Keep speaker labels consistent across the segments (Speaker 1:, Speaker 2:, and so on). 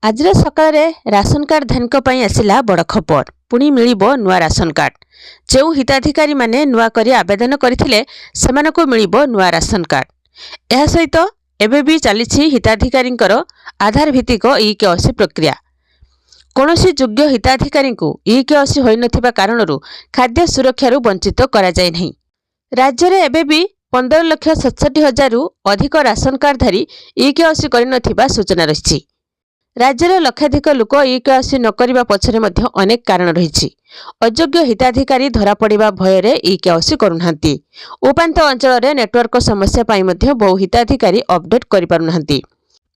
Speaker 1: आज सकाळ ration card धारक आसला बड़ खबर। पुणी मिलिबो नुआ राशन कार्ड। जो हिताधिकारी माने नुआ करी आवेदन करथिले सेमानकु मिलिबो नुआ राशन कार्ड। एहा सहित एबे भी चलीछि हिताधिकारींकर आधार भित्तिक ई-केवाईसी प्रक्रिया। कौनसी योग्य हिताधिकारी ई-केवाईसी होई नथिबा कारणरू खाद्य सुरक्षारू वंचित करा जाय नहीं। राज्य में एबे भी 15,67,000 अधिक राशन कार्डधारी ई-केवाईसी करि नथिबा सूचना रही। राज्यर लक्षाधिक लोक ई-केवाईसी न करिबा पछरे मध्य अनेक कारण रही। अयोग्य हिताधिकारी धरा पड़िबा भୟରେ ई-केवाईसी करुनाहांती। उपांत अंचल में नेटवर्क समस्या पाई मध्य बहु हिताधिकारी अपडेट करि पारुनाहांती।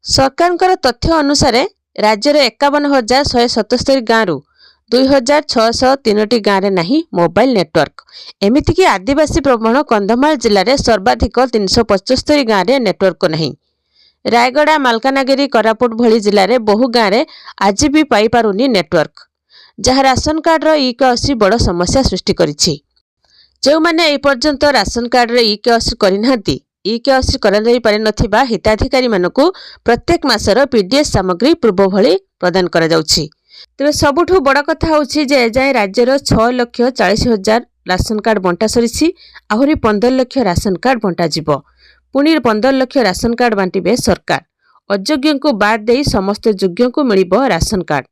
Speaker 1: सरकारकर तथ्य अनुसार राज्यर 51,177 गाँव 2,603 गाँव में नहीं मोबाइल नेटवर्क। एमितिकी आदिवासी प्रवण कंधमाल जिले में सर्वाधिक 375 गाँव में नेटवर्क नहीं। रायगड़ा, मालकानगिरी, कोरापुट भली जिले में बहु गाँव में आज भी पाई पारुनी नेटवर्क, जहाँ राशन कार्ड ई-केवाईसी बड़ समस्या सृष्टि करिछि। जो माने ए पर्यंत राशन कार्ड ई-केवाईसी करिनाहांती, ई-केवाईसी करा जाई पारि नथिबा हिताधिकारी मानकु प्रत्येक मासर पीडीएस सामग्री पूर्व भली प्रदान करा जाउछि। तेबे सबुठु बड़ कथा होछि जे एजाय राज्यर 6,40,000 राशन कार्ड बंटा सरिछि। आहुरी 15 लाख राशन कार्ड बंटा जिवो। पुणी 15 लाख राशन कार्ड बांटिबे सरकार। अयोग्य को बाद दे समस्त योग्य को मिलिबो राशन कार्ड।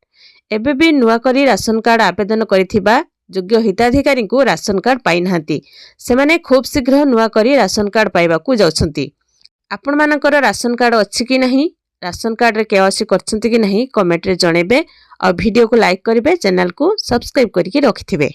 Speaker 1: एबे भी नुआ करी राशन कार्ड आवेदन करिथिबा योग्य हिताधिकारी को राशन कार्ड पाई नाहांती। सेमाने खूब शीघ्र नुआ करी राशन कार्ड पाइबाकू जाउछंती। आपण मानकर राशन कार्ड अछि कि नहीं, राशन कार्ड रे केवाईसी करछंती कि नहीं, कमेंट रे जणेबे और वीडियो को लाइक करिवे, चैनल को सब्सक्राइब करके रखिथिबे।